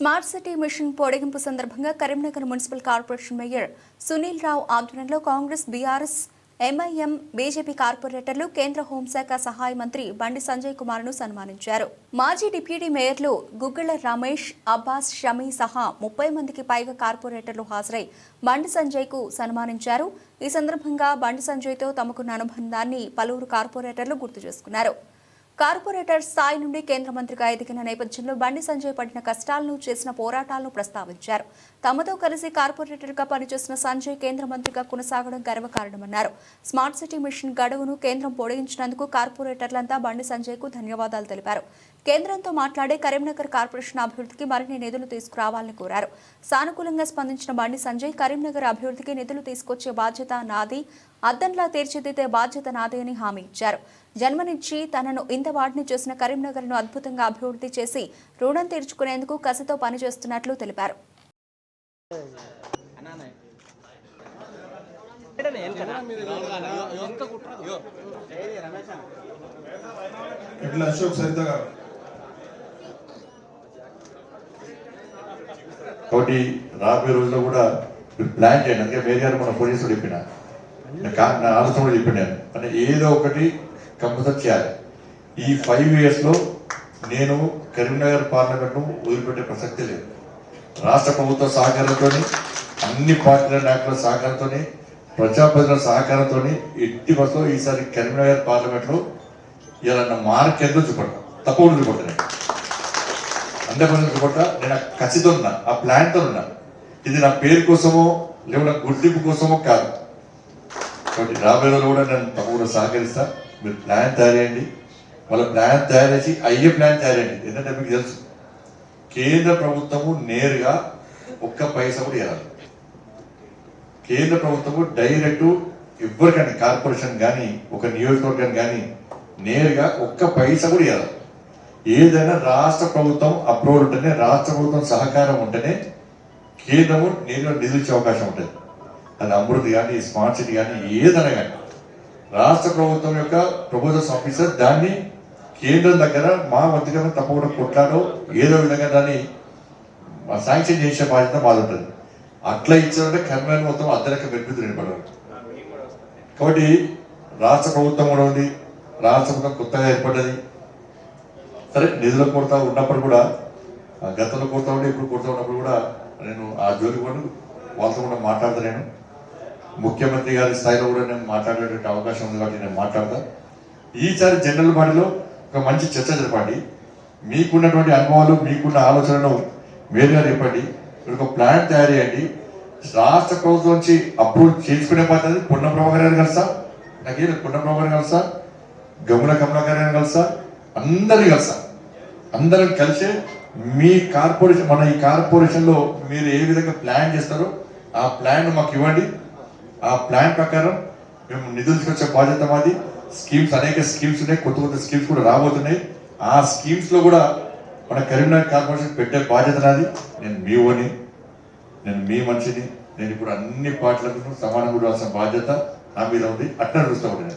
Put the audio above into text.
Smart city mission పొడిగింపు సందర్భంగా Karimnagar municipal corporation mayor Sunil Rao ఆధ్వర్యంలో కాంగ్రెస్, బీఆర్ఎస్, ఎంఐఎం, బీజేపీ కార్పొరేటర్లు కేంద్ర హోంశాఖ సహాయ మంత్రి బండి సంజయ్ కుమార్ను సన్మానించారు. మాజీ డిప్యూటీ మేయర్లు గుగ్గిళ్ల రమేష్, అబ్బాస్ షమీ సహా 30 మందికి పైగా కార్పొరేటర్లు హాజరై బండి సంజయ్కు సన్మానించారు. ఈ సందర్భంగా బండి సంజయ్తో తమకున్న అనుబంధాన్ని పలువురు కార్పొరేటర్లు గుర్తు చేసుకున్నారు. కార్పొరేటర్ స్థాయి నుండి కేంద్ర మంత్రిగా ఎదిగిన నేపథ్యంలో బండి సంజయ్ పడిన కష్టాలను, చేసిన పోరాటాలను ప్రస్తావించారు. తమతో కలిసి కార్పొరేటర్గా పనిచేసిన సంజయ్ కేంద్ర మంత్రిగా కొనసాగడం గర్వకారణమన్నారు. స్మార్ట్ సిటీ మిషన్ గడువును కేంద్రం పొడిగించినందుకు కార్పొరేటర్లంతా బండి సంజయ్కు ధన్యవాదాలు తెలిపారు. కేంద్రంతో మాట్లాడే కరీంనగర్ కార్పొరేషన్ అభివృద్ధికి మరిన్ని నిధులు తీసుకురావాలని కోరారు. సానుకూలంగా స్పందించిన బండి సంజయ్ కరీంనగర్ అభివృద్ధికి నిధులు తీసుకొచ్చే బాధ్యత నాది, అద్దంలా తీర్చిదిద్దే బాధ్యత నాది అని హామీ ఇచ్చారు. జన్మనిచ్చి తనను ఇంత వాడిని చేసిన కరీంనగర్ను అద్భుతంగా అభివృద్ధి చేసి రుణం తీర్చుకునేందుకు కసితో పనిచేస్తున్నట్లు తెలిపారు. కాబట్టి రాబోయే రోజుల్లో కూడా ప్లాన్ చేయండి. అందుకే మేయర్ గారు మన పోలీసులు చెప్పిన నా ఆలోచన కూడా చెప్పినాను అంటే ఏదో ఒకటి కంపల్సరీ చేయాలి. ఈ 5 yearsలో నేను కరీంనగర్ పార్లమెంట్ను వదిలిపెట్టే ప్రసక్తి లేదు. రాష్ట్ర ప్రభుత్వ సహకారంతో, అన్ని పార్టీల నాయకుల సహకారంతో, ప్రజాప్రతినిధుల సహకారంతో ఎట్టి బస్సులో ఈసారి కరీంనగర్ పార్లమెంట్లో ఇలా మార్క్ ఎంతో చూపడతా, తప్పకుండా చూపడతాను. 100% చూపడతా. నేను ఖచ్చితంగా ఉన్నా, ఆ ప్లాన్తో ఉన్నా. ఇది నా పేరు కోసమో లేకుండా గుర్తింపు కోసమో కాదు. కాబట్టి రాబోయే రోజులు కూడా నేను తప్పకుండా సహకరిస్తా. మీరు ప్లాన్ తయారేయండి, వాళ్ళ ప్లాన్ తయారు చేసి అయ్యే ప్లాన్ తయారేయండి. ఎందుకంటే మీకు తెలుసు కేంద్ర ప్రభుత్వము నేరుగా ఒక్క పైసా కూడా ఇవ్వాలి. కేంద్ర ప్రభుత్వము డైరెక్ట్ ఎవరికైనా కార్పొరేషన్ కానీ ఒక నియోజకవర్గాన్ని కానీ నేరుగా ఒక్క పైసా కూడా ఇవ్వాలి. ఏదైనా రాష్ట్ర ప్రభుత్వం అప్రూవల్ ఉంటేనే, రాష్ట్ర ప్రభుత్వం సహకారం ఉంటేనే కేంద్రము నేరుగా నిధులు ఇచ్చే అవకాశం ఉంటుంది. అది అమృతి కానీ, స్మార్ట్ సిటీ కానీ, ఏదైనా కానీ రాష్ట్ర ప్రభుత్వం యొక్క ప్రపోజల్స్ పంపిస్తే దాన్ని కేంద్రం దగ్గర మా మంత్రిగా తప్పకుండా కొట్లాడో ఏదో విధంగా దాన్ని శాంక్షన్ చేసే బాధ్యత మాది ఉంటుంది. అట్లా ఇచ్చారంటే కర్మేలు మొత్తం అద్దెలకి మెరుగుతుంది నిలబడాలి. కాబట్టి రాష్ట్ర ప్రభుత్వం కూడా ఉంది, రాష్ట్ర ప్రభుత్వం కొత్తగా ఏర్పడ్డది. సరే నిధుల కొరత ఉన్నప్పుడు కూడా, గతంలో కొరత ఉండి ఇప్పుడు కొరత ఉన్నప్పుడు కూడా నేను ఆ జోలికి కూడా వాళ్ళతో కూడా మాట్లాడతా. నేను ముఖ్యమంత్రి గారి స్థాయిలో కూడా నేను మాట్లాడేటువంటి అవకాశం ఉంది కాబట్టి నేను మాట్లాడతా. ఈసారి జనరల్ బాడీలో ఒక మంచి చర్చ జరపండి. మీకున్నటువంటి అనుభవాలు, మీకున్న ఆలోచనలు మేలుగా చెప్పండి. మీరు ఒక ప్లాన్ తయారు చేయండి. రాష్ట్ర ప్రభుత్వం నుంచి అప్రూవ్ చేసుకునే పద్ధతి పొన్నం ప్రభాకర్ గారిని కలుస్తా, నాకేం పొన్నం ప్రభాకర్ కలుస్తా, గమున కమలాకర్ గారిని కలుస్తా, అందరినీ కలుస్తా. అందరం కలిసి మీ కార్పొరేషన్, మన ఈ కార్పొరేషన్లో మీరు ఏ విధంగా ప్లాన్ చేస్తారో ఆ ప్లాన్ మాకు ఇవ్వండి. ఆ ప్లాన్ ప్రకారం మేము నిధులు తీసుకొచ్చే బాధ్యత మాది. స్కీమ్స్, అనేక స్కీమ్స్ ఉన్నాయి, కొత్త కొత్త స్కీమ్స్ కూడా రాబోతున్నాయి. ఆ స్కీమ్స్లో కూడా మన కరీంనగర్ కార్పొరేషన్ పెట్టే బాధ్యత నాది. నేను మీ ఓని, నేను మీ మనిషిని. నేను ఇప్పుడు అన్ని పార్టీలకు సమానంగా రావాల్సిన బాధ్యత నా మీద ఉంది. అట్లా చూస్తూ ఉంటాను.